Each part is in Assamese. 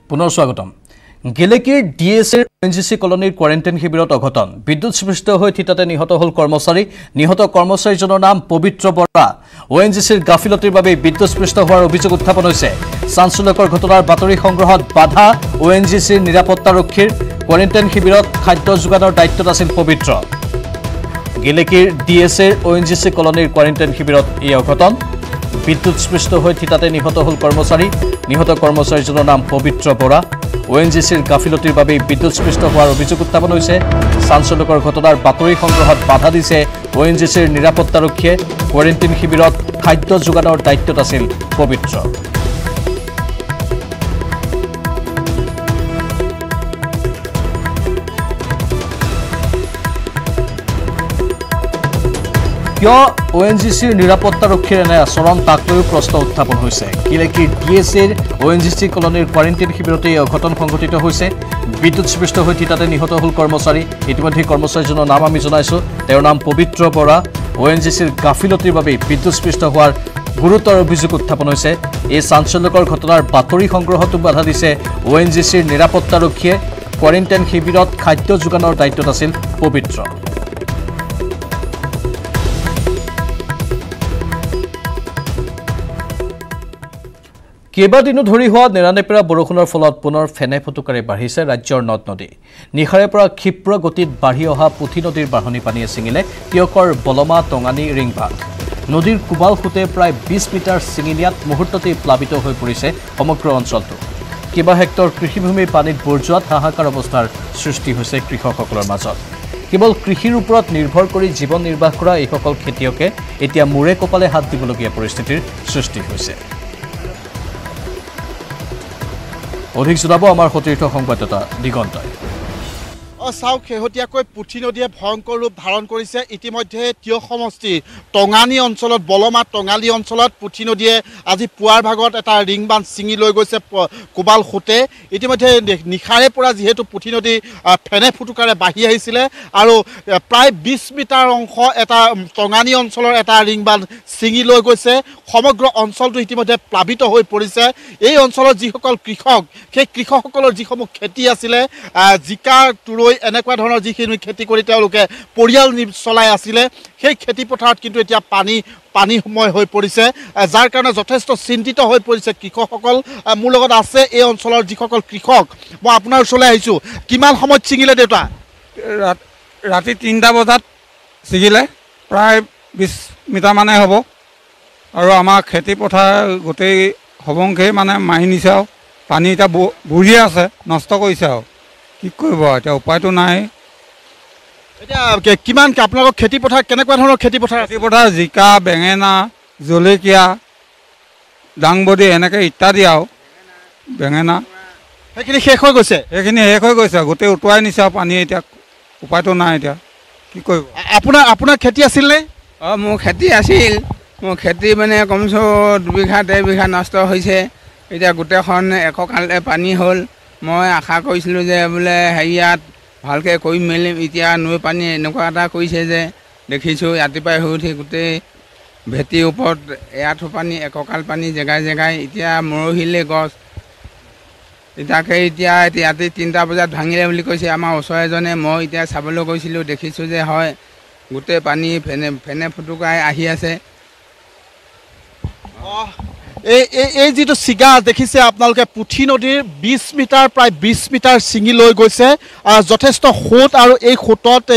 পুনৰ স্বাগতম। গেলেকীৰ ডিএছএৰ ONGC কলনীৰ কোৱাৰেণ্টাইন শিবিৰত অঘটন বিদ্যুৎস্পৃষ্ট হৈ থিতাতে নিহত হল কৰ্মচাৰী। নিহত কৰ্মচাৰীজনৰ নাম পবিত্ৰ বৰা। ONGCৰ গাফিলতিৰ বাবে বিদ্যুৎস্পৃষ্ট হোৱাৰ অভিযোগ উত্থাপন হৈছে। চাঞ্চল্যকৰ ঘটনাৰ বাতৰি সংগ্ৰহত বাধা ONGCৰ নিৰাপত্তাৰক্ষীৰ। কোৱাৰেণ্টাইন শিবিৰত খাদ্য যোগানৰ দায়িত্বত আছিল পবিত্ৰ। গেলেকীৰ ডিএছএৰ ONGC কলনীৰ কোৱাৰেণ্টাইন শিবিৰত এই অঘটন বিদ্যুৎস্পৃষ্ট হৈ থিতাতে নিহত হল কৰ্মচাৰী। নিহত কৰ্মচাৰীজনৰ নাম পবিত্ৰ বৰা। ONGCৰ গাফিলতিৰ বাবে বিদ্যুৎস্পৃষ্ট হোৱাৰ অভিযোগ উত্থাপন হৈছে। চাঞ্চল্যকৰ ঘটনাৰ বাতৰি সংগ্ৰহত বাধা দিছে ONGCৰ নিৰাপত্তাৰক্ষীয়ে। কোৱাৰেণ্টাইন শিবিৰত খাদ্য যোগানৰ দায়িত্বত আছিল পবিত্ৰ। কিয় ONGCৰ নিৰাপত্তাৰক্ষীৰ এনে আচৰণ তাক লৈও প্ৰশ্ন উত্থাপন হৈছে। গেলেকীৰ ডিএছএৰ ONGC কলনীৰ কোৱাৰেণ্টাইন শিবিৰতে এই অঘটন সংঘটিত হৈছে। বিদ্যুৎস্পৃষ্ট হৈ থিতাতে নিহত হল কৰ্মচাৰী। ইতিমধ্যে কৰ্মচাৰীজনৰ নাম আমি জনাইছোঁ। তেওঁৰ নাম পবিত্ৰ বৰা। ONGCৰ গাফিলতিৰ বাবে বিদ্যুৎস্পৃষ্ট হোৱাৰ গুৰুতৰ অভিযোগ উত্থাপন হৈছে। এই চাঞ্চল্যকৰ ঘটনাৰ বাতৰি সংগ্ৰহতো বাধা দিছে ONGCৰ নিৰাপত্তাৰক্ষীয়ে। কোৱাৰেণ্টাইন শিবিৰত খাদ্য যোগানৰ দায়িত্বত আছিল পবিত্ৰ। কেইবাদিনো ধৰি হোৱা নেৰানেপেৰা বৰষুণৰ ফলত পুনৰ ফেনে ফুটুকাৰে বাঢ়িছে ৰাজ্যৰ নদ নদী। নিশাৰে পৰা ক্ষীপ্ৰ গতিত বাঢ়ি অহা পুঠি নদীৰ বাঢ়নি পানীয়ে ছিঙিলে টিয়কৰ বলমা টঙানী ৰিংবান্ধ। নদীৰ কোবাল সোঁতে প্ৰায় 20 মিটাৰ ছিঙি নিয়াত মুহূৰ্ততেই প্লাবিত হৈ পৰিছে সমগ্ৰ অঞ্চলটো। কেইবা হেক্টৰ কৃষিভূমি পানীত বুৰ যোৱাত হাহাকাৰ অৱস্থাৰ সৃষ্টি হৈছে কৃষকসকলৰ মাজত। কেৱল কৃষিৰ ওপৰত নিৰ্ভৰ কৰি জীৱন নিৰ্বাহ কৰা এইসকল খেতিয়কে এতিয়া মূৰে কপালে হাত দিবলগীয়া পৰিস্থিতিৰ সৃষ্টি হৈছে। অধিক জনাব আমাৰ সতীৰ্থ সংবাদদাতা দিগন্তই। চাওক, শেহতীয়াকৈ পুঠি নদীয়ে ভয়ংকৰ ৰূপ ধাৰণ কৰিছে। ইতিমধ্যে তিয়ক সমষ্টিৰ টঙানী অঞ্চলত বলমা টঙালী অঞ্চলত পুঠি নদীয়ে আজি পুৱাৰ ভাগত এটা ৰিং বান্ধ ছিঙি লৈ গৈছে কোবাল সোঁতে। ইতিমধ্যে নিশাৰে পৰা যিহেতু পুঠি নদী ফেনে ফুটুকাৰে বাঢ়ি আহিছিলে আৰু প্ৰায় 20 মিটাৰ অংশ এটা টঙানী অঞ্চলৰ এটা ৰিং বান্ধ ছিঙি লৈ গৈছে। সমগ্ৰ অঞ্চলটো ইতিমধ্যে প্লাবিত হৈ পৰিছে। এই অঞ্চলত যিসকল কৃষক, সেই কৃষকসকলৰ যিসমূহ খেতি আছিলে, জিকা তুৰৈ এনেকুৱা ধৰণৰ যিখিনি খেতি কৰি তেওঁলোকে পৰিয়াল চলাই আছিলে, সেই খেতি পথাৰত কিন্তু এতিয়া পানীময় হৈ পৰিছে, যাৰ কাৰণে যথেষ্ট চিন্তিত হৈ পৰিছে কৃষকসকল। মোৰ লগত আছে এই অঞ্চলৰ যিসকল কৃষক। মই আপোনাৰ ওচৰলৈ আহিছোঁ। কিমান সময়ত ছিঙিলে দেউতা? ৰাতি 3টা বজাত ছিঙিলে, প্ৰায় 20 মিটাৰমানে হ'ব। আৰু আমাৰ খেতি পথাৰ গোটেই সবংশেই মানে মাৰি নিছে আৰু পানী এতিয়া বুৰিয়ে আছে, নষ্ট কৰিছে আৰু কি কৰিব এতিয়া, উপায়তো নাই। এতিয়া কিমান আপোনালোকৰ খেতি পথাৰ কেনেকুৱা ধৰণৰ খেতি পথাৰ? খেতি পথাৰ জিকা, বেঙেনা, জলকীয়া, দাংবডি এনেকৈ ইত্যাদি আৰু বেঙেনা সেইখিনি শেষ হৈ গৈছে। সেইখিনি শেষ হৈ গৈছে, গোটেই উটুৱাই নিছে আৰু পানী। এতিয়া উপায়তো নাই, এতিয়া কি কৰিব। আপোনাৰ খেতি আছিল নে? অঁ, মোৰ খেতি আছিল। মোৰ খেতি মানে কমচে 2 বিঘা 1.5 বিঘা নষ্ট হৈছে। এতিয়া গোটেইখন এককালে পানী হ'ল। মই আশা কৰিছিলোঁ যে বোলে হেৰিয়াত ভালকৈ কৰি মেলিম। এতিয়া নৈ পানী এনেকুৱা এটা কৰিছে যে দেখিছোঁ ৰাতিপুৱাই শুই উঠি গোটেই ভেটিৰ ওপৰত এআঁঠু পানী, এককাল পানী জেগাই জেগাই। এতিয়া মৰহিলে গছ এতিয়া ৰাতি 3টা বজাত ভাঙিলে বুলি কৈছে আমাৰ ওচৰ এজনে। মই এতিয়া চাবলৈ গৈছিলোঁ, দেখিছোঁ যে হয় গোটেই পানী ফেনে ফুটুকাই আহি আছে। এই যিটো ছিগা দেখিছে আপোনালোকে, পুঠি নদীৰ 20 মিটাৰ প্ৰায় 20 মিটাৰ ছিঙি লৈ গৈছে। যথেষ্ট সোঁত, আৰু এই সোঁতত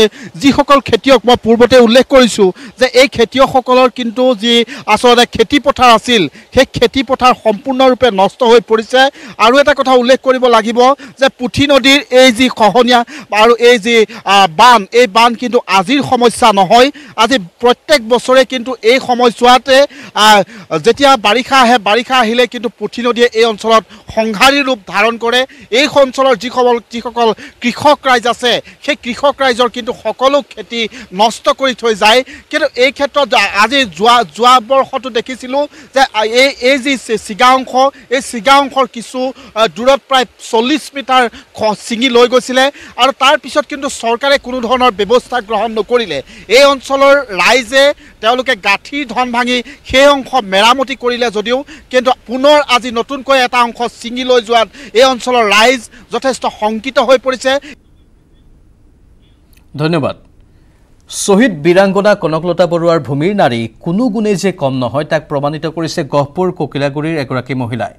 যিসকল খেতিয়ক, মই পূৰ্বতে উল্লেখ কৰিছোঁ যে এই খেতিয়কসকলৰ কিন্তু যি আচলতে খেতি পথাৰ আছিল, সেই খেতি পথাৰ সম্পূৰ্ণৰূপে নষ্ট হৈ পৰিছে। আৰু এটা কথা উল্লেখ কৰিব লাগিব যে পুঠি নদীৰ এই যি খহনীয়া আৰু এই যি বান্ধ, এই বান্ধ কিন্তু আজিৰ সমস্যা নহয়। আজি প্ৰত্যেক বছৰে কিন্তু এই সময়ছোৱাতে যেতিয়া বাৰিষা আহে, বাৰিষা আহিলে কিন্তু পুঠি নদীয়ে এই অঞ্চলত সংহাৰী ৰূপ ধাৰণ কৰে। এই অঞ্চলৰ যিসকল কৃষক ৰাইজ আছে, সেই কৃষক ৰাইজৰ কিন্তু সকলো খেতি নষ্ট কৰি থৈ যায়। কিন্তু এই ক্ষেত্ৰত আজি যোৱা বৰ্ষতো দেখিছিলোঁ যে এই যি ছিগা অংশ, এই ছিগা অংশৰ কিছু দূৰত প্ৰায় 40 মিটাৰ ছিঙি লৈ গৈছিলে। আৰু তাৰপিছত কিন্তু চৰকাৰে কোনো ধৰণৰ ব্যৱস্থা গ্ৰহণ নকৰিলে। এই অঞ্চলৰ ৰাইজে তেওঁলোকে গাঁঠি ধন ভাঙি সেই অংশ মেৰামতি কৰিলে যদিও কিন্তু পুনৰ আজি নতুনকৈ এটা অংশ ছিঙি লৈ যোৱাত এই অঞ্চলৰ ৰাইজ যথেষ্ট শংকিত হৈ পৰিছে। ধন্যবাদ। শহীদ বীৰাংগনা কনকলতা বৰুৱাৰ ভূমিৰ নাৰী কোনো গুণে যে কম নহয় তাক প্ৰমাণিত কৰিছে গহপুৰ ককিলাগুৰিৰ এগৰাকী মহিলাই।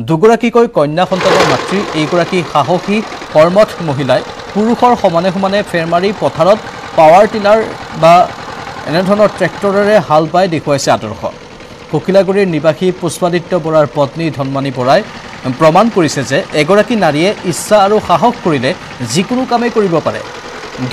দুগৰাকীকৈ কন্যা সন্তানৰ মাতৃ এইগৰাকী সাহসী কৰ্মঠ মহিলাই পুৰুষৰ সমানে সমানে ফেৰ মাৰি পথাৰত পাৱাৰ টিলাৰ বা এনেধৰণৰ ট্ৰেক্টৰেৰে হাল বাই দেখুৱাইছে আদৰ্শ। ককিলাগুৰিৰ নিবাসী পুষ্পাদিত্য বৰাৰ পত্নী ধনমণি বৰাই প্ৰমাণ কৰিছে যে এগৰাকী নাৰীয়ে ইচ্ছা আৰু সাহস কৰিলে যিকোনো কামেই কৰিব পাৰে।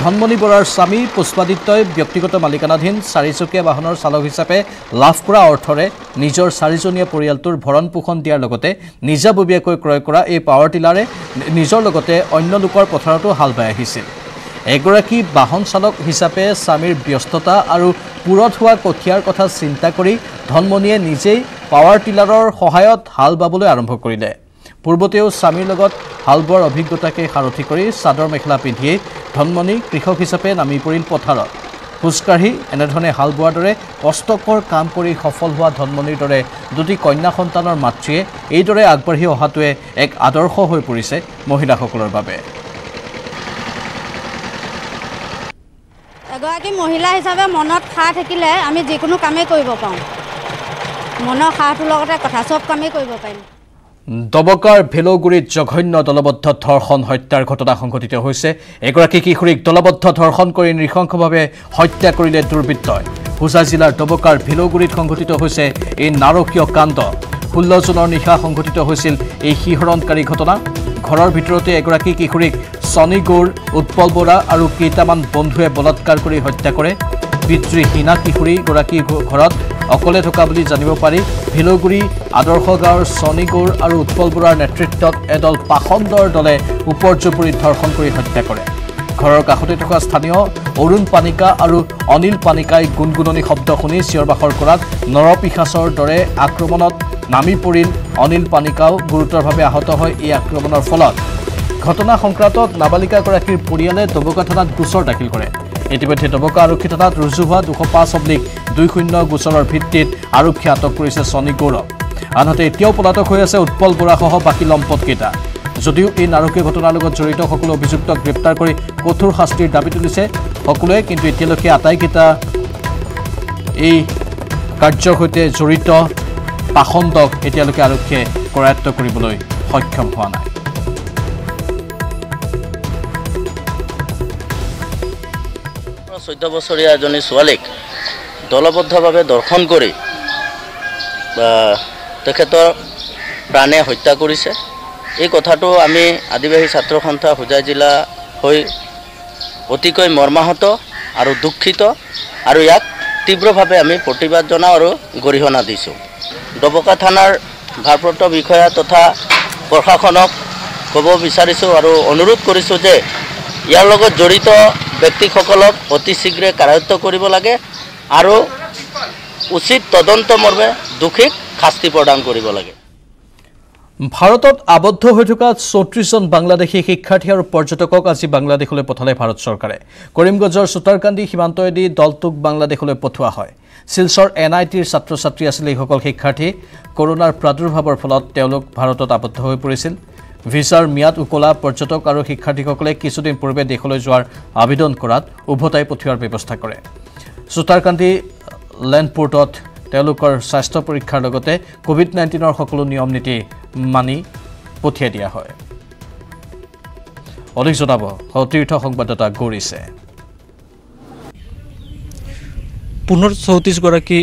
ধনমণি বৰাৰ স্বামী পুষ্পাদিত্যই ব্যক্তিগত মালিকানাধীন চাৰিচকীয়া বাহনৰ চালক হিচাপে লাভ কৰা অৰ্থৰে নিজৰ চাৰিজনীয়া পৰিয়ালটোৰ ভৰণ পোষণ দিয়াৰ লগতে নিজাববীয়াকৈ ক্ৰয় কৰা এই পাৱাৰ টিলাৰে নিজৰ লগতে অন্য লোকৰ পথাৰতো হাল বাই আহিছিল। এগৰাকী বাহন চালক হিচাপে স্বামীৰ ব্যস্ততা আৰু পুৰত হোৱা কঠীয়াৰ কথা চিন্তা কৰি ধনমণিয়ে নিজেই পাৱাৰ টিলাৰৰ সহায়ত হাল বাবলৈ আৰম্ভ কৰিলে। পূৰ্বতেও স্বামীৰ লগত হাল বোৱাৰ অভিজ্ঞতাকে সাৰথি কৰি চাদৰ মেখেলা পিন্ধিয়েই ধনমণি কৃষক হিচাপে নামি পৰিল পথাৰত। খোজকাঢ়ি এনেধৰণে হাল বোৱাৰ দৰে কষ্টকৰ কাম কৰি সফল হোৱা ধনমণিৰ দৰে দুটি কন্যা সন্তানৰ মাতৃয়ে এইদৰে আগবাঢ়ি অহাটোৱে এক আদৰ্শ হৈ পৰিছে মহিলাসকলৰ বাবে। এগৰাকী মহিলা হিচাপে মনত সাহ থাকিলে আমি যিকোনো কামেই কৰিব পাৰোঁ। মনৰ সাহটোৰ লগতে কথা চব কামেই কৰিব পাৰিম। দবকাৰ ভেলৌগুৰিত জঘন্য দলবদ্ধ ধৰ্ষণ হত্যাৰ ঘটনা সংঘটিত হৈছে। এগৰাকী কিশোৰীক দলবদ্ধ ধৰ্ষণ কৰি নৃশংসভাৱে হত্যা কৰিলে দুৰ্বৃত্তই। হোজাই জিলাৰ দবকাৰ ভেলৌগুৰিত সংঘটিত হৈছে এই নাৰকীয় কাণ্ড। 16 জুনৰ নিশা সংঘটিত হৈছিল এই শিহৰণকাৰী ঘটনা। ঘৰৰ ভিতৰতে এগৰাকী কিশোৰীক সনী গৌৰ, উৎপল বৰা আৰু কেইটামান বন্ধুৱে বলাৎকাৰ কৰি হত্যা কৰে। পিতৃহীনা কিশোৰীগৰাকী ঘৰত অকলে থকা বুলি জানিব পাৰি ভেলৌগুৰি আদৰ্শ গাঁৱৰ সনী গৌৰ আৰু উৎপল বৰাৰ নেতৃত্বত এদল পাখণ্ডৰ দলে উপৰ্যুপৰি ধৰ্ষণ কৰি হত্যা কৰে। ঘৰৰ কাষতে থকা স্থানীয় অৰুণ পানিকা আৰু অনিল পানিকাই গুণগুণনি শব্দ শুনি চিঞৰ বাখৰ কৰাত নৰপিশাচৰ দৰে আক্ৰমণত নামি পৰিল অনিল পানিকাও গুৰুতৰভাৱে আহত হয় এই আক্ৰমণৰ ফলত। ঘটনা সংক্ৰান্তত নাবালিকাগৰাকীৰ পৰিয়ালে দবকা থানাত গোচৰ দাখিল কৰে। ইতিমধ্যে দবকা আৰক্ষী থানাত ৰুজু হোৱা 205/20 গোচৰৰ ভিত্তিত আৰক্ষীয়ে আটক কৰিছে সনী গৌৰৱ। আনহাতে এতিয়াও পলাতক হৈ আছে উৎপল বৰাসহ বাকী লম্পটকেইটা। যদিও এই নাৰকীয় ঘটনাৰ লগত জড়িত সকলো অভিযুক্তক গ্ৰেপ্তাৰ কৰি কঠোৰ শাস্তিৰ দাবী তুলিছে সকলোৱে, কিন্তু এতিয়ালৈকে আটাইকেইটা এই কাৰ্যৰ সৈতে জড়িত পাখণ্ডক এতিয়ালৈকে আৰক্ষীয়ে কৰায়ত্ব কৰিবলৈ সক্ষম হোৱা নাই। 14 বছৰীয়া এজনী ছোৱালীক দলবদ্ধভাৱে দৰ্শন কৰি তেখেতৰ প্ৰাণে হত্যা কৰিছে। এই কথাটো আমি আদিবাসী ছাত্ৰ সন্থা হোজাই জিলা হৈ অতিকৈ মৰ্মাহত আৰু দুখিত, আৰু ইয়াক তীব্ৰভাৱে আমি প্ৰতিবাদ জনাওঁ আৰু গৰিহণা দিছোঁ। দবকা থানাৰ ভাৰপ্ৰাপ্ত বিষয়া তথা প্ৰশাসনক ক'ব বিচাৰিছোঁ আৰু অনুৰোধ কৰিছোঁ যে ইয়াৰ লগত জড়িত ব্যক্তিসকলক অতি শীঘ্ৰে কাৰায়ত্ব কৰিব লাগে আৰু উচিত তদন্ত মৰ্মে দোষীক শাস্তি প্ৰদান কৰিব লাগে। ভাৰতত আবদ্ধ হৈ থকা 34 জন বাংলাদেশী শিক্ষাৰ্থী আৰু পৰ্যটকক আজি বাংলাদেশলৈ পঠালে ভাৰত চৰকাৰে। কৰিমগঞ্জৰ চুতাৰকান্দি সীমান্তয়েদি দলটোক বাংলাদেশলৈ পঠোৱা হয়। শিলচৰ NITৰ ছাত্ৰ ছাত্ৰী আছিল এইসকল শিক্ষাৰ্থী। কৰোনাৰ প্ৰাদুৰ্ভাৱৰ ফলত তেওঁলোক ভাৰতত আবদ্ধ হৈ পৰিছিল। ভিছাৰ ম্যাদ উকলা পৰ্যটক আৰু শিক্ষাৰ্থীসকলে কিছুদিন পূৰ্বে দেশলৈ যোৱাৰ আবেদন কৰাত উভতাই পঠিওৱাৰ ব্যৱস্থা কৰে। চুতাৰকান্দি লেণ্ডপোৰ্টত তেওঁলোকৰ স্বাস্থ্য পৰীক্ষাৰ লগতে COVID-19ৰ সকলো নিয়ম নীতি মানি পঠিয়াই দিয়া হয়। অধিক জনাব সতীৰ্থ সংবাদদাতা গৌৰীছে। 34 গৰাকী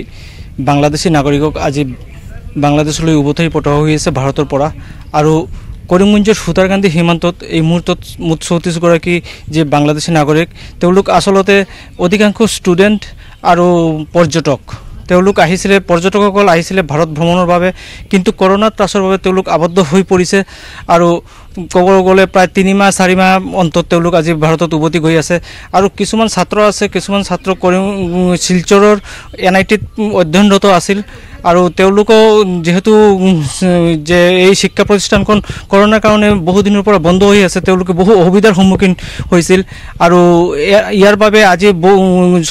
বাংলাদেশী নাগৰিকক আজি বাংলাদেশলৈ উভতাই পঠোৱা হৈ আছে ভাৰতৰ পৰা। আৰু কৰিমগঞ্জৰ সুতাৰকান্দি সীমান্তত এই মুহূৰ্তত মুঠ 34 গৰাকী যে বাংলাদেশী নাগৰিক, তেওঁলোক আচলতে অধিকাংশ ষ্টুডেণ্ট আৰু পৰ্যটক। তেওঁলোক আহিছিলে, পৰ্যটকসকল আহিছিলে ভাৰত ভ্ৰমণৰ বাবে, কিন্তু কৰোনাৰ ত্ৰাসৰ বাবে তেওঁলোক আবদ্ধ হৈ পৰিছে আৰু ক'ব গ'লে প্ৰায় 3 মাহ 4 মাহ অন্তত তেওঁলোক আজি ভাৰতত উভতি গৈ আছে আৰু কিছুমান ছাত্ৰ আছে কিছুমান ছাত্ৰ শিলচৰৰ NITত অধ্যয়নৰত আছিল আৰু তেওঁলোকো যেহেতু যে এই শিক্ষা প্ৰতিষ্ঠানখন কৰোনাৰ কাৰণে বহু দিনৰ পৰা বন্ধ হৈ আছে তেওঁলোকে বহু অসুবিধাৰ সন্মুখীন হৈছিল আৰু ইয়াৰ বাবে আজি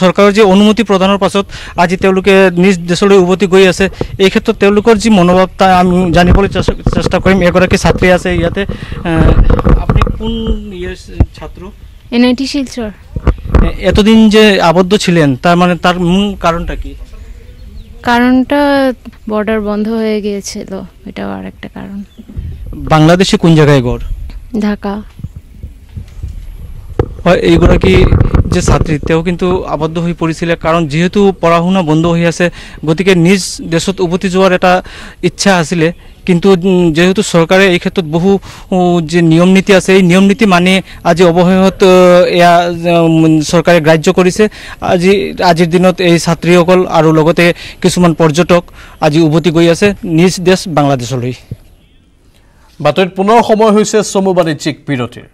চৰকাৰৰ যে অনুমতি প্ৰদানৰ পাছত আজি তেওঁলোকে নিজ দেশলৈ উভতি গৈ আছে এই ক্ষেত্ৰত তেওঁলোকৰ যি মনোভাৱ তা আমি জানিবলৈ চেষ্টা কৰিম এগৰাকী ছাত্ৰী আছে ইয়াতে আপুনি কোন ইয়াৰ ছাত্র NIT শিলচর এতদিন যে আবদ্ধ ছিলেন তার মানে তার মূল কারণটা কি কারণটা বর্ডার বন্ধ হয়ে গিয়েছিল এটাও আরেকটা কারণ বাংলাদেশে কোন জায়গায় ঘর ঢাকা এইগৰাকী যে ছাত্ৰী তেওঁ কিন্তু আবদ্ধ হৈ পৰিছিল কাৰণ যেহেতু পঢ়া-শুনা বন্ধ হৈ আছে গতিকে নিজ দেশত উভতি যোৱাৰ এটা ইচ্ছা আছিল কিন্তু যেহেতু চৰকাৰে এই ক্ষেত্ৰত বহু যে নিয়ম নীতি আছে এই নিয়ম নীতি মানে আজি অৱহেয়ত এয়া চৰকাৰে গ্ৰাহ্য কৰিছে আজিৰ দিনত এই ছাত্ৰীসকল আৰু লগতে কিছুমান পৰ্যটক আজি উভতি গৈ আছে নিজ দেশ বাংলাদেশলৈ বাতৰিত পুনৰ সময় হৈছে চমু বাণিজ্যিক বিৰতিৰ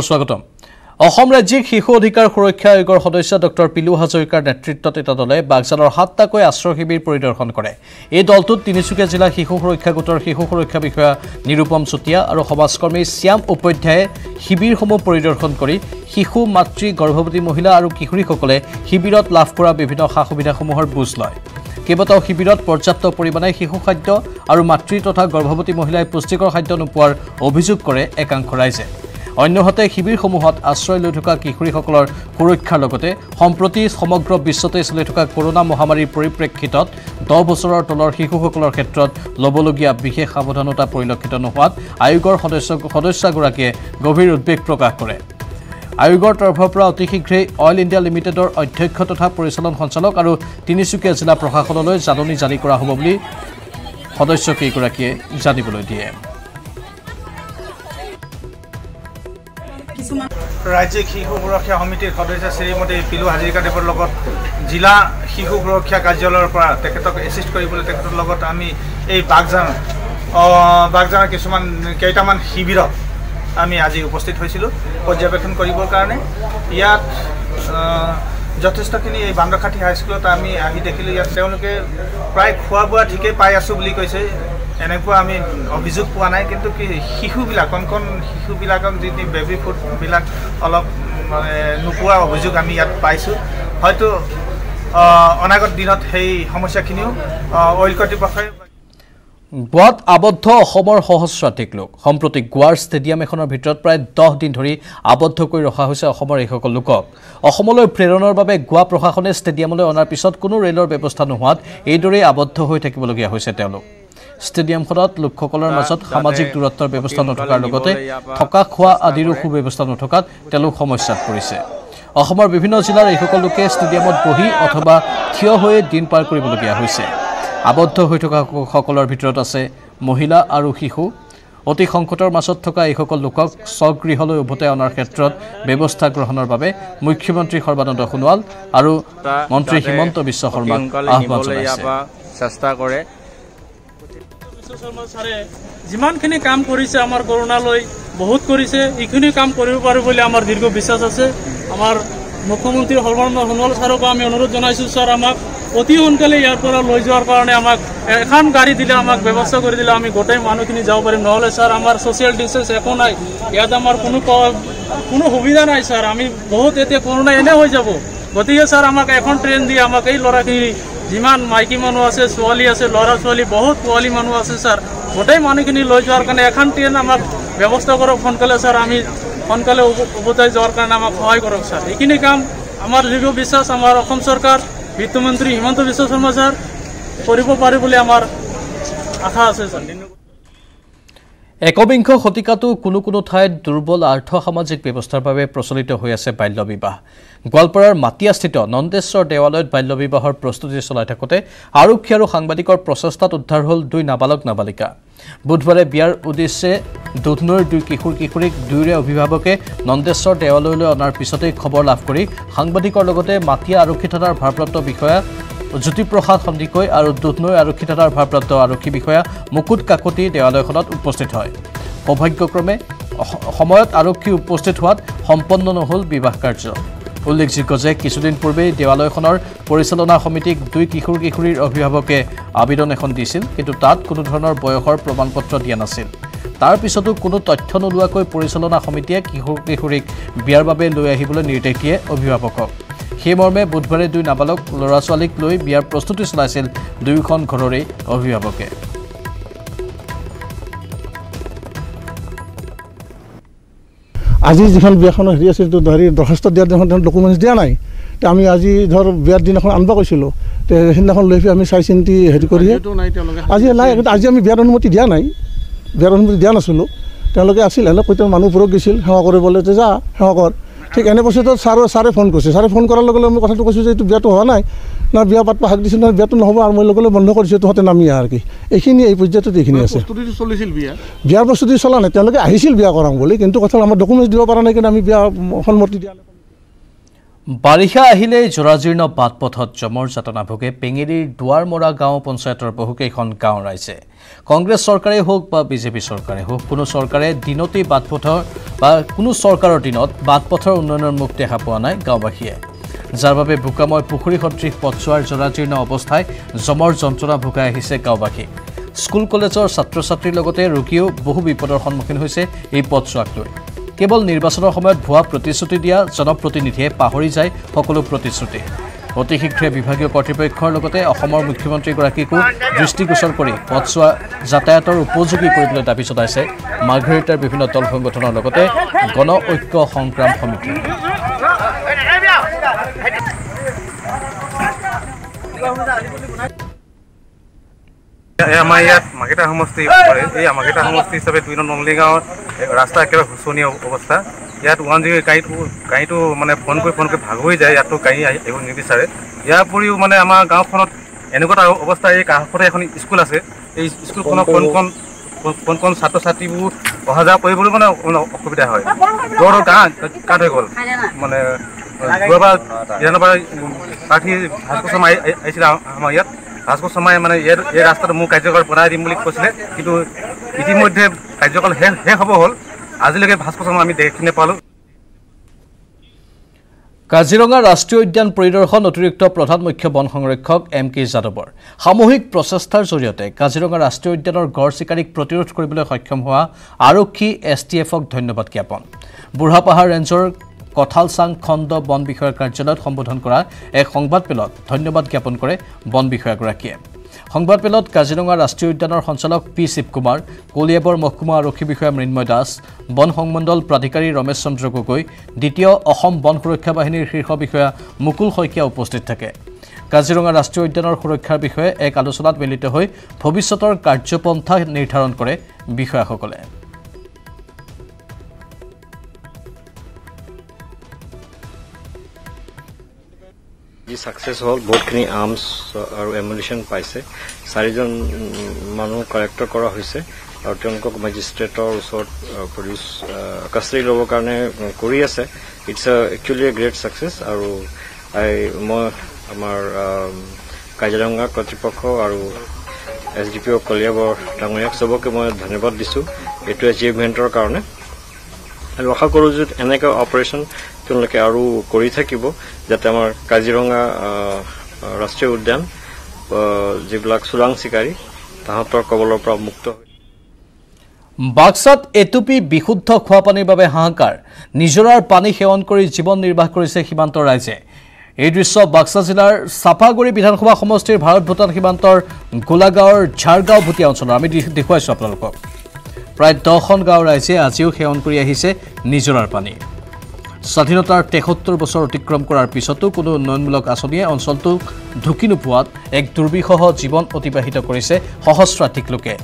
স্বাগতম অসম ৰাজ্যিক শিশু অধিকাৰ সুৰক্ষা আয়োগৰ সদস্য ডক্টৰ পিলু হাজৰিকাৰ নেতৃত্বত এটা দলে বাগজানৰ 7টাকৈ আশ্ৰয় শিবিৰ পৰিদৰ্শন কৰে এই দলটোত তিনিচুকীয়া জিলা শিশু সুৰক্ষা গোটৰ শিশু সুৰক্ষা বিষয়া নিৰুপম চুতীয়া আৰু সমাজকৰ্মী শ্যাম উপাধ্যায়ে শিবিৰসমূহ পৰিদৰ্শন কৰি শিশু মাতৃ গৰ্ভৱতী মহিলা আৰু কিশোৰীসকলে শিবিৰত লাভ কৰা বিভিন্ন সা-সুবিধাসমূহৰ বুজ লয় কেৱতাও শিবিৰত পৰ্যাপ্ত পৰিমাণে শিশু খাদ্য আৰু মাতৃ তথা গৰ্ভৱতী মহিলাই পুষ্টিকৰ খাদ্য নোপোৱাৰ অভিযোগ কৰে একাংশ ৰাইজে অন্যহাতে শিবিৰসমূহত আশ্ৰয় লৈ থকা কিশোৰীসকলৰ সুৰক্ষাৰ লগতে সম্প্ৰতি সমগ্ৰ বিশ্বতে চলি থকা কৰোনা মহামাৰীৰ পৰিপ্ৰেক্ষিতত 10 বছৰৰ তলৰ শিশুসকলৰ ক্ষেত্ৰত ল'বলগীয়া বিশেষ সাৱধানতা পৰিলক্ষিত নোহোৱাত আয়োগৰ সদস্যগৰাকীয়ে গভীৰ উদ্বেগ প্ৰকাশ কৰে আয়োগৰ তৰফৰ পৰা অতি শীঘ্ৰেই অইল ইণ্ডিয়া লিমিটেডৰ অধ্যক্ষ তথা পৰিচালন সঞ্চালক আৰু তিনিচুকীয়া জিলা প্ৰশাসনলৈ জাননী জাৰি কৰা হ'ব বুলি সদস্যকেইগৰাকীয়ে জানিবলৈ দিয়ে ৰাজ্যিক শিশু সুৰক্ষা সমিতিৰ সদস্য শ্ৰীমতী পিলু হাজৰিকাদেৱৰ লগত জিলা শিশু সুৰক্ষা কাৰ্যালয়ৰ পৰা তেখেতক এছিষ্ট কৰিবলৈ তেখেতৰ লগত আমি এই বাগজানৰ কেইটামান শিবিৰত আমি আজি উপস্থিত হৈছিলোঁ পৰ্যবেক্ষণ কৰিবৰ কাৰণে ইয়াত যথেষ্টখিনি এই বান্দৰখাটি হাইস্কুলত আমি আহি দেখিলোঁ ইয়াত তেওঁলোকে প্ৰায় খোৱা বোৱা ঠিকেই পাই আছোঁ বুলি কৈছে এনেকুৱা আমি অভিযোগ পোৱা নাই কিন্তু কি শিশুবিলাক কণ শিশুবিলাকক যি বেবী ফুডবিলাক অলপ নোপোৱা অভিযোগ আমি ইয়াত পাইছোঁ হয়তো অনাগত দিনত সেই সমস্যাখিনিও অইল কৰ্তৃপক্ষই গোৱাত আবদ্ধ অসমৰ সহস্ৰাধিক লোক সম্প্ৰতি গোৱাৰ ষ্টেডিয়াম এখনৰ ভিতৰত প্ৰায় 10 দিন ধৰি আবদ্ধ কৰি ৰখা হৈছে অসমৰ এইসকল লোকক অসমলৈ প্ৰেৰণৰ বাবে গোৱা প্ৰশাসনে ষ্টেডিয়ামলৈ অনাৰ পিছত কোনো ৰেলৰ ব্যৱস্থা নোহোৱাত এইদৰে আবদ্ধ হৈ থাকিবলগীয়া হৈছে তেওঁলোক ষ্টেডিয়ামখনত লোকসকলৰ মাজত সামাজিক দূৰত্বৰ ব্যৱস্থা নথকাৰ লগতে থকা খোৱা আদিৰো সুব্যৱস্থা নথকাত তেওঁলোক সমস্যাত পৰিছে অসমৰ বিভিন্ন জিলাৰ এইসকল লোকে ষ্টেডিয়ামত বহি অথবা থিয় হৈ দিন পাৰ কৰিবলগীয়া হৈছে আবদ্ধ হৈ থকা সকলৰ ভিতৰত আছে মহিলা আৰু শিশু অতি সংকটৰ মাজত থকা এইসকল লোকক স্বগৃহলৈ উভতাই অনাৰ ক্ষেত্ৰত ব্যৱস্থা গ্ৰহণৰ বাবে মুখ্যমন্ত্ৰী সৰ্বানন্দ সোণোৱাল আৰু মন্ত্ৰী হিমন্ত বিশ্ব শৰ্মাক আহ্বান জনাইছে চেষ্টা কৰে যিমানখিনি কাম কৰিছে আমাৰ কৰোনালৈ বহুত কৰিছে এইখিনি কাম কৰিব পাৰোঁ বুলি আমাৰ দীৰ্ঘ বিশ্বাস আছে আমাৰ মুখ্যমন্ত্ৰী সৰ্বানন্দ সোণোৱাল ছাৰকো আমি অনুৰোধ জনাইছোঁ ছাৰ আমাক অতি সোনকালে ইয়াৰ পৰা লৈ যোৱাৰ কাৰণে আমাক এখন গাড়ী দিলে আমাক ব্যৱস্থা কৰি দিলে আমি গোটেই মানুহখিনি যাব পাৰিম নহ'লে ছাৰ আমাৰ ছ'চিয়েল ডিষ্টেঞ্চ একো নাই ইয়াত আমাৰ কোনো সুবিধা নাই ছাৰ আমি বহুত এতিয়া কৰোনা এনে হৈ যাব গতিকে ছাৰ আমাক এখন ট্ৰেইন দিয়ে আমাক এই ল'ৰাখিনি যিমান মাইকী মানুহ আছে ছোৱালী আছে ল'ৰা ছোৱালী বহুত পোৱালী মানুহ আছে ছাৰ গোটেই মানুহখিনি লৈ যোৱাৰ কাৰণে এখন ট্ৰেইন আমাক ব্যৱস্থা কৰক সোনকালে ছাৰ আমি সোনকালে উভতাই যোৱাৰ কাৰণে আমাক সহায় কৰক ছাৰ এইখিনি কাম আমাৰ দৃঢ় বিশ্বাস আমাৰ অসম চৰকাৰ বিত্তমন্ত্ৰী হিমন্ত বিশ্ব শৰ্মা ছাৰ কৰিব পাৰে বুলি আমাৰ আশা আছে ছাৰ একবিংশ শতিকাতো কোনো ঠাইত দুৰ্বল আৰ্থ সামাজিক ব্যৱস্থাৰ বাবে প্ৰচলিত হৈ আছে বাল্য বিবাহ গোৱালপাৰাৰ মাটিয়াস্থিত নন্দেশ্বৰ দেৱালয়ত বাল্য বিবাহৰ প্ৰস্তুতি চলাই থাকোতে আৰক্ষী আৰু সাংবাদিকৰ প্ৰচেষ্টাত উদ্ধাৰ হ'ল 2 নাবালক নাবালিকা বুধবাৰে বিয়াৰ উদ্দেশ্যে দুধনৈৰ 2 কিশোৰীক দুয়োৰে অভিভাৱকে নন্দেশ্বৰ দেৱালয়লৈ অনাৰ পিছতেই খবৰ লাভ কৰি সাংবাদিকৰ লগতে মাটিয়া আৰক্ষী থানাৰ ভাৰপ্ৰাপ্ত বিষয়া জ্যোতিপ্ৰসাদ সন্দিকৈ আৰু দুধনৈ আৰক্ষী থানাৰ ভাৰপ্ৰাপ্ত আৰক্ষী বিষয়া মুকুট কাকতি দেৱালয়খনত উপস্থিত হয়। সৌভাগ্যক্ৰমে সময়ত আৰক্ষী উপস্থিত হোৱাত সম্পন্ন নহ'ল বিবাহ কাৰ্য। উল্লেখযোগ্য যে কিছুদিন পূৰ্বেই দেৱালয়খনৰ পৰিচালনা সমিতিক 2 কিশোৰ-কিশোৰীৰ অভিভাৱকে আবেদন এখন দিছিল, কিন্তু তাত কোনো ধৰণৰ বয়সৰ প্ৰমাণপত্ৰ দিয়া নাছিল। তাৰ পিছতো কোনো তথ্য নোলোৱাকৈ পৰিচালনা সমিতিয়ে কিশোৰ-কিশোৰীক বিয়াৰ বাবে লৈ আহিবলৈ নিৰ্দেশ দিয়ে অভিভাৱকক। সেইমৰ্মে বুধবাৰে 2 নাবালক ল'ৰা-ছোৱালীক লৈ বিয়াৰ প্ৰস্তুতি চলাইছিল দুয়োখন ঘৰৰে অভিভাৱকে। আজি যিখন বিয়াখনৰ হেৰি আছিল দৰখাস্ত দিয়াৰ দিনাখন ডকুমেণ্টছ দিয়া নাই। আমি আজি ধৰ বিয়াৰ দিনাখন আনবা কৈছিলোঁ, সেইদিনাখন লৈ আমি চাই চিন্তি হেৰি কৰি আজি নাই। আজি আমি বিয়াৰ অনুমতি দিয়া নাই, বিয়াৰ অনুমতি দিয়া নাছিলোঁ। তেওঁলোকে আছিল এনে কৈ মানুহবোৰক গৈছিল সেৱা কৰিবলৈ, যে যা সেৱা কৰ। ঠিক এনে পাছতো ছাৰে ফোন কৰিছে। ছাৰে ফোন কৰাৰ লগে লগে মই কথাটো কৈছোঁ যে এইটো বিয়াটো হোৱা নাই না, বিয়া পাতবা হাক দিছোঁ নহয়, বিয়াটো নহ'ব আৰু মই লগে লগে বন্ধ কৰিছোঁ, তহঁতে নামি আহ আৰু কি। এইখিনি এই পৰ্যায়ত এইখিনি আছে। বিয়াৰ প্ৰস্তুতি চলা নাই, তেওঁলোকে আহিছিল বিয়া কৰাম বুলি, কিন্তু কথা আমাৰ ডকুমেণ্টছ দিব পৰা নাই কাৰণে আমি বিয়া সন্মতি দিয়া নাই। বাৰিষা আহিলেই জৰাজীৰ্ণ বাট পথত জমৰ যাতনা ভোগে পেঙেৰিৰ দুৱাৰমৰা গাঁও পঞ্চায়তৰ বহুকেইখন গাঁও ৰাইজে। কংগ্ৰেছ চৰকাৰেই হওক বা বিজেপি চৰকাৰেই হওক, কোনো চৰকাৰে দিনতেই বাটপথৰ বা কোনো চৰকাৰৰ দিনত বাটপথৰ উন্নয়নৰ মুখ দেখা পোৱা নাই গাঁওবাসীয়ে, যাৰ বাবে বোকাময় পুখুৰী সদৃশ পথছোৱাৰ জৰাজীৰ্ণ অৱস্থাই জমৰ যন্ত্ৰণা ভোগাই আহিছে গাঁওবাসী। স্কুল কলেজৰ ছাত্ৰ ছাত্ৰীৰ লগতে ৰোগীয়েও বহু বিপদৰ সন্মুখীন হৈছে এই পথছোৱাক লৈ। কেৱল নিৰ্বাচনৰ সময়ত ভুৱা প্ৰতিশ্ৰুতি দিয়া জনপ্ৰতিনিধিয়ে পাহৰি যায় সকলো প্ৰতিশ্ৰুতি। অতি শীঘ্ৰে বিভাগীয় কৰ্তৃপক্ষৰ লগতে অসমৰ মুখ্যমন্ত্ৰীগৰাকীকো দৃষ্টিগোচৰ কৰি পথছোৱা যাতায়াতৰ উপযোগী কৰিবলৈ দাবী জনাইছে মাৰ্ঘেৰিটাৰ বিভিন্ন দল সংগঠনৰ লগতে গণ ঐক্য সংগ্ৰাম সমিতি। আমাৰ ইয়াত মাৰ্ঘেৰিটা সমষ্টি পৰে। এই মাৰ্ঘেৰিটা সমষ্টি হিচাপে 2 নং নংলি গাঁৱৰ ৰাস্তা একেবাৰে শোচনীয় অৱস্থা। ইয়াত 108 গাড়ীটো মানে ফোন কৰি ভাগ হৈ যায়, ইয়াতো গাড়ী আহিব নিবিচাৰে। ইয়াৰ উপৰিও মানে আমাৰ গাঁওখনত এনেকুৱা এটা অৱস্থা, এই কাষতে এখন স্কুল আছে, এই স্কুলখনৰ কোন ছাত্ৰ ছাত্ৰীবোৰ অহা যোৱা কৰিবলৈ মানে অসুবিধা হয়। দূৰৰ গাঁত হৈ গ'ল। মানে যোৱাবাৰ প্ৰাৰ্থী ভাস্কৰ শৰ্মা আহিছিলে আমাৰ ইয়াত। ভাস্কৰ শৰ্মাই মানে এই ৰাস্তাটো মোৰ কাৰ্যকাল বনাই দিম বুলি কৈছিলে, কিন্তু ইতিমধ্যে কাৰ্যকাল শেষ হ'ব হ'ল। আজিলৈকে ভাস্কৰ শৰ্মা আমি দেখি নাপালোঁ। কাজিৰঙা ৰাষ্ট্ৰীয় উদ্যান পৰিদৰ্শন অতিৰিক্ত প্ৰধান মুখ্য বন সংৰক্ষক MK যাদৱৰ সামূহিক প্ৰচেষ্টাৰ জৰিয়তে কাজিৰঙা ৰাষ্ট্ৰীয় উদ্যানৰ গড় চিকাৰীক প্ৰতিৰোধ কৰিবলৈ সক্ষম হোৱা আৰক্ষী STFক ধন্যবাদ জ্ঞাপন। বুঢ়াপাহাৰ ৰেঞ্জৰ কঁঠালচাং খণ্ড বন বিষয়াৰ কাৰ্যালয়ত সম্বোধন কৰা এক সংবাদমেলত ধন্যবাদ জ্ঞাপন কৰে বন বিষয়াগৰাকীয়ে। সংবাদমেলত কাজিৰঙা ৰাষ্ট্ৰীয় উদ্যানৰ সঞ্চালক P শিৱকুমাৰ, কলিয়াবৰ মহকুমা আৰক্ষী বিষয়া মৃন্ময় দাস, বন সংমণ্ডল প্ৰাধিকাৰী ৰমেশ চন্দ্ৰ গগৈ, দ্বিতীয় অসম বন সুৰক্ষা বাহিনীৰ শীৰ্ষ বিষয়া মুকুল শইকীয়া উপস্থিত থাকে। কাজিৰঙা ৰাষ্ট্ৰীয় উদ্যানৰ সুৰক্ষাৰ বিষয়ে এক আলোচনাত মিলিত হৈ ভৱিষ্যতৰ কাৰ্যপন্থা নিৰ্ধাৰণ কৰে বিষয়াসকলে। যি সাকসেস হল, বহুতখিনি আৰ্মছ আৰু এমুনিশ্যন পাইছে। 4জন মানুহ কালেক্টৰ কৰা হৈছে আৰু তেওঁলোকক মেজিষ্ট্ৰেটৰ ওচৰত প্ৰডিউচ কাষ্টডি ল'বৰ কাৰণে কৰি আছে। It's actually a great success. আৰু মই আমাৰ কাজিৰঙা কৰ্তৃপক্ষ আৰু SDPO কলিয়াবৰ ডাঙৰীয়াক চবকে মই ধন্যবাদ দিছোঁ এইটো এচিভমেণ্টৰ কাৰণে। আৰু আশা কৰোঁ যে এনেকুৱা অপাৰেশ্যন তেওঁলোকে আৰু কৰি থাকিব, যাতে আমাৰ কাজিৰঙা ৰাষ্ট্ৰীয় উদ্যান যিবিলাক চোৰাং চিকাৰী তাহাঁতৰ কবলৰ পৰা মুক্ত হয়। বাক্সাত এটুপি বিশুদ্ধ খোৱা পানীৰ বাবে হাহাকাৰ। নিজৰাৰ পানী সেৱন কৰি জীৱন নিৰ্বাহ কৰিছে সীমান্তৰ ৰাইজে। এই দৃশ্য বাক্সা জিলাৰ চাপাগুৰি বিধানসভা সমষ্টিৰ ভাৰত ভূটান সীমান্তৰ গোলাগাঁৱৰ ঝাৰগাঁও ভুটীয়া অঞ্চলৰ আমি দেখুৱাইছোঁ আপোনালোকক। প্ৰায় 10খন গাঁৱৰ ৰাইজে আজিও সেৱন কৰি আহিছে নিজৰাৰ পানী। স্বাধীনতাৰ 73 বছৰ অতিক্ৰম কৰাৰ পিছতো কোনো উন্নয়নমূলক আঁচনিয়ে অঞ্চলটোক ঢুকি নোপোৱাত এক দুৰ্বিষহ জীৱন অতিবাহিত কৰিছে সহস্ৰাধিক লোকে।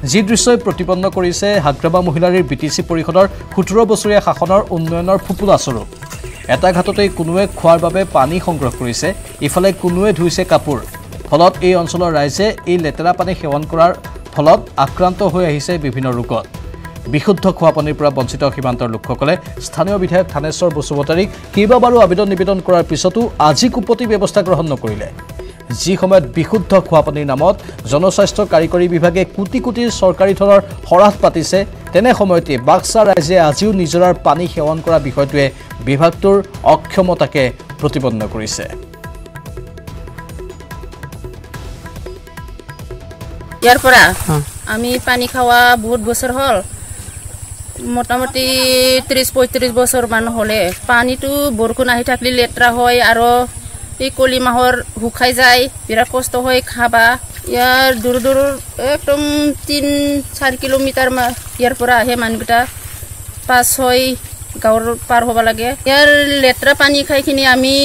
যি দৃশ্যই প্ৰতিপন্ন কৰিছে হাগ্ৰামা মহিলাৰীৰ BTC পৰিষদৰ 17 বছৰীয়া শাসনৰ উন্নয়নৰ ফুপুলা স্বৰূপ। এটা ঘাটতেই কোনোৱে খোৱাৰ বাবে পানী সংগ্ৰহ কৰিছে, ইফালে কোনোৱে ধুইছে কাপোৰ। ফলত এই অঞ্চলৰ ৰাইজে এই লেতেৰা পানী সেৱন কৰাৰ ফলত আক্ৰান্ত হৈ আহিছে বিভিন্ন ৰোগত। বিশুদ্ধ খোৱা পানীৰ পৰা বঞ্চিত সীমান্তৰ লোকসকলে স্থানীয় বিধায়ক থানেশ্বৰ বসুমতাৰীক কেইবাবাৰো আবেদন নিবেদন কৰাৰ পিছতো আজি কুপতি ব্যৱস্থা গ্ৰহণ নকৰিলে। যি সময়ত বিশুদ্ধ খোৱা পানীৰ নামত জনস্বাস্থ্য কাৰিকৰী বিভাগে কোটি কোটিৰ চৰকাৰী ধনৰ হৰাস পাতিছে তেনে সময়তে বাক্সা ৰাইজে আজিও নিজৰাৰ পানী সেৱন কৰা বিষয়টোৱে বিভাগটোৰ অক্ষমতাকে প্ৰতিপন্ন কৰিছে ইয়াৰ পৰা আমি পানী খাওয়া বহুত বছৰ হল মোটামুটি 30-35 বছৰ মান হলে পানীটো বৰষুণ আহি থাকলি লেট্ৰা হয় আৰু এই কলি মাহৰ শুকাই যায় বিৰাট কষ্ট হয় খাবা ইয়াৰ দূৰ দূৰ একদম 3-4 কিলোমিটাৰ ইয়াৰ পৰা আহে মানুহকেইটা 5-6 গাঁৱৰ পাৰ হ'ব লাগে ইয়াৰ লেট্ৰা পানী খাইখিনি আমি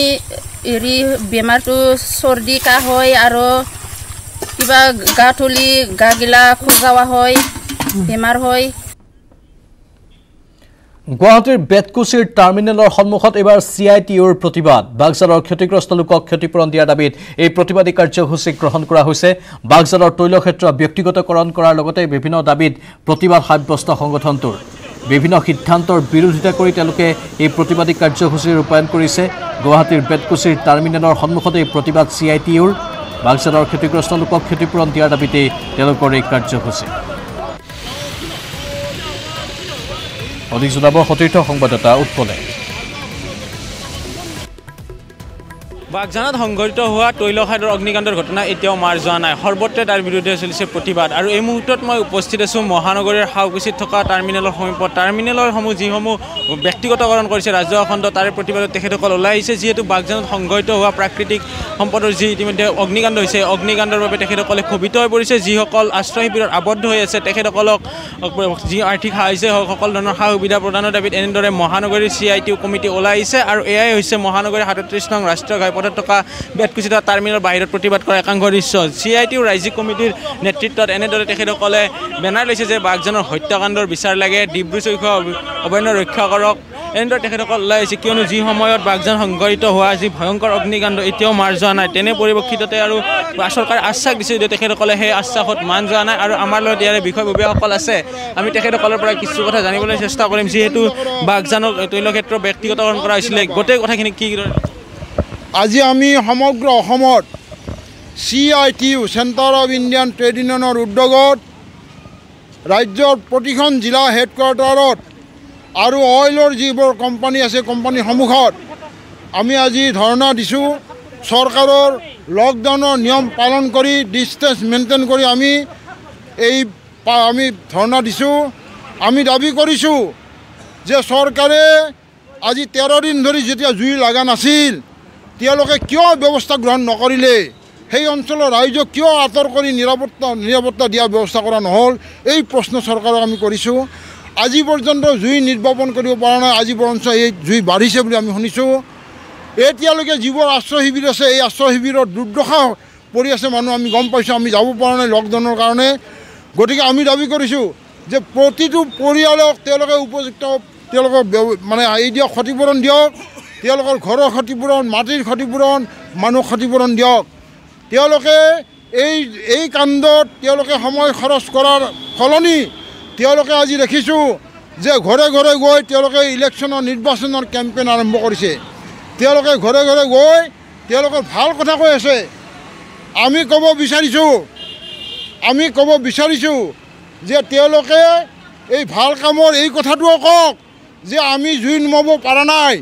এৰি বেমাৰটো চৰ্দি কাহ হয় আৰু কিবা গা থলি গা গিলা খোজাৱা হয় বেমাৰ হয় গুৱাহাটীৰ বেতকুছিৰ টাৰ্মিনেলৰ সন্মুখত এবাৰ CITUৰ প্ৰতিবাদ বাগজাৰৰ ক্ষতিগ্ৰস্ত লোকক ক্ষতিপূৰণ দিয়াৰ দাবীত এই প্ৰতিবাদী কাৰ্যসূচী গ্ৰহণ কৰা হৈছে বাগজাৰৰ তৈলক্ষেত্ৰ ব্যক্তিগতকৰণ কৰাৰ লগতে বিভিন্ন দাবীত প্ৰতিবাদ সাব্যস্ত সংগঠনটোৰ বিভিন্ন সিদ্ধান্তৰ বিৰোধিতা কৰি তেওঁলোকে এই প্ৰতিবাদী কাৰ্যসূচী ৰূপায়ণ কৰিছে গুৱাহাটীৰ বেতকুছিৰ টাৰ্মিনেলৰ সন্মুখত এই প্ৰতিবাদ CITUৰ বাগজাৰৰ ক্ষতিগ্ৰস্ত লোকক ক্ষতিপূৰণ দিয়াৰ দাবীতে তেওঁলোকৰ এই কাৰ্যসূচী অধিক জনাব সতীৰ্থ সংবাদদাতা উৎপলে বাগজানত সংঘটিত হোৱা তৈলখাদৰ অগ্নিকাণ্ডৰ ঘটনা এতিয়াও মাৰ যোৱা নাই সৰ্বত্ৰে তাৰ বিৰুদ্ধে চলিছে প্ৰতিবাদ আৰু এই মুহূৰ্তত মই উপস্থিত আছোঁ মহানগৰীৰ হাউকুছিত থকা টাৰ্মিনেলৰ সমীপত টাৰ্মিনেলৰসমূহ যিসমূহ ব্যক্তিগতকৰণ কৰিছে ৰাজহুৱা খণ্ড তাৰে প্ৰতিবাদত তেখেতসকল ওলাই আহিছে যিহেতু বাগজানত সংঘটিত হোৱা প্ৰাকৃতিক সম্পদৰ যি ইতিমধ্যে অগ্নিকাণ্ড হৈছে অগ্নিকাণ্ডৰ বাবে তেখেতসকলে ক্ষোভিত হৈ পৰিছে যিসকল আশ্ৰয় শিবিৰত আবদ্ধ হৈ আছে তেখেতসকলক যি আৰ্থিক সাহায্য হওক সকলো ধৰণৰ সা সুবিধা প্ৰদানৰ দাবীত এনেদৰে মহানগৰীৰ CITU কমিটি ওলাই আহিছে আৰু এয়াই হৈছে মহানগৰীৰ 37 নং ৰাষ্ট্ৰীয় ঘাইপথত থকা বেতকুছিত টাৰ্মিনেলৰ বাহিৰত প্ৰতিবাদ কৰা একাংশ দৃশ্য CITU ৰাজ্যিক কমিটিৰ নেতৃত্বত এনেদৰে তেখেতসকলে বেনাৰ লৈছে যে বাগজানৰ হত্যাকাণ্ডৰ বিচাৰ লাগে ডিব্ৰুচৈখোৱা অভয়াৰণ্য ৰক্ষা কৰক এনেদৰে তেখেতসকল ওলাই আহিছে কিয়নো যি সময়ত বাগজান সংঘটিত হোৱা যি ভয়ংকৰ অগ্নিকাণ্ড এতিয়াও মাৰ যোৱা নাই তেনে পৰিপ্ৰেক্ষিততে আৰু চৰকাৰে আশ্বাস দিছে যদিও তেখেতসকলে সেই আশ্বাসত মান যোৱা নাই আৰু আমাৰ লগত ইয়াৰে বিষয়ববীয়াসকল আছে আমি তেখেতসকলৰ পৰা কিছু কথা জানিবলৈ চেষ্টা কৰিম যিহেতু বাগজানৰ তৈলক্ষেত্ৰ ব্যক্তিগতকৰণ কৰা হৈছিলে গোটেই কথাখিনি কি আজি আমি সমগ্ৰ অসমত CITU centre of Indian trade ইউনিয়নৰ উদ্যোগত ৰাজ্যৰ প্ৰতিখন জিলা হেডকোৱাৰ্টাৰত আৰু অইলৰ যিবোৰ কোম্পানী আছে কোম্পানীৰ সন্মুখত আমি আজি ধৰ্ণা দিছোঁ চৰকাৰৰ লকডাউনৰ নিয়ম পালন কৰি ডিষ্টেন্স মেইনটেইন কৰি আমি ধৰ্ণা দিছোঁ আমি দাবী কৰিছোঁ যে চৰকাৰে আজি 13 দিন ধৰি যেতিয়া জুই লগা নাছিল তেওঁলোকে কিয় ব্যৱস্থা গ্ৰহণ নকৰিলে সেই অঞ্চলৰ ৰাইজক কিয় আঁতৰ কৰি নিৰাপত্তা দিয়াৰ ব্যৱস্থা কৰা নহ'ল এই প্ৰশ্ন চৰকাৰক আমি কৰিছোঁ আজি পৰ্যন্ত জুই নিৰ্বাপন কৰিব পৰা নাই আজি বৰঞ্চ এই জুই বাঢ়িছে বুলি আমি শুনিছোঁ এতিয়ালৈকে যিবোৰ আশ্ৰয় শিবিৰ আছে এই আশ্ৰয় শিবিৰত দুৰ্দশা পৰি আছে মানুহ আমি গম পাইছোঁ আমি যাব পৰা নাই লকডাউনৰ কাৰণে গতিকে আমি দাবী কৰিছোঁ যে প্ৰতিটো পৰিয়ালক তেওঁলোকে উপযুক্ত তেওঁলোকক মানে এই দিয়ক ক্ষতিপূৰণ দিয়ক তেওঁলোকৰ ঘৰৰ ক্ষতিপূৰণ মাটিৰ ক্ষতিপূৰণ মানুহ ক্ষতিপূৰণ দিয়ক তেওঁলোকে এই কাণ্ডত তেওঁলোকে সময় খৰচ কৰাৰ সলনি তেওঁলোকে আজি দেখিছোঁ যে ঘৰে ঘৰে গৈ তেওঁলোকে ইলেকশ্যনৰ নিৰ্বাচনৰ কেম্পেইন আৰম্ভ কৰিছে তেওঁলোকে ঘৰে ঘৰে গৈ তেওঁলোকৰ ভাল কথা কৈ আছে আমি ক'ব বিচাৰিছোঁ যে তেওঁলোকে এই ভাল কামৰ এই কথাটোও কওক যে আমি জুই নুমাব পৰা নাই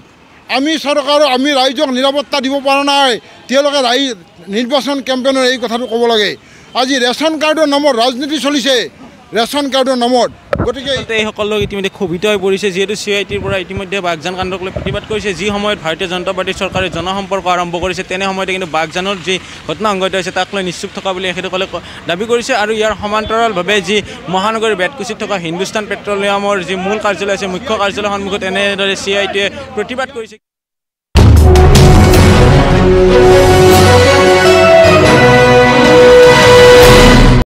আমি চৰকাৰৰ আমি ৰাইজক নিৰাপত্তা দিব পৰা নাই তেওঁলোকে নিৰ্বাচন কেম্পেইনৰ এই কথাটো ক'ব লাগে আজি ৰেচন কাৰ্ডৰ নামত ৰাজনীতি চলিছে ৰেচন কাৰ্ডৰ নামত গতিকে এইসকল লোক ইতিমধ্যে ক্ষোভিত হৈ পৰিছে যিহেতু CITUৰ পৰা ইতিমধ্যে বাগজান কাণ্ডক লৈ প্ৰতিবাদ কৰিছে যি সময়ত ভাৰতীয় জনতা পাৰ্টীৰ চৰকাৰে জনসম্পৰ্ক আৰম্ভ কৰিছে তেনে সময়তে কিন্তু বাগজানৰ যি ঘটনা সংঘটিত হৈছে তাক লৈ নিশ্চুপ থকা বুলি তেখেতসকলে দাবী কৰিছে আৰু ইয়াৰ সমান্তৰালভাৱে যি মহানগৰীৰ বেতকুছিত থকা হিন্দুস্তান পেট্ৰলিয়ামৰ যি মূল কাৰ্যালয় আছে মুখ্য কাৰ্যালয়ৰ সন্মুখত এনেদৰে CITUৱে প্ৰতিবাদ কৰিছে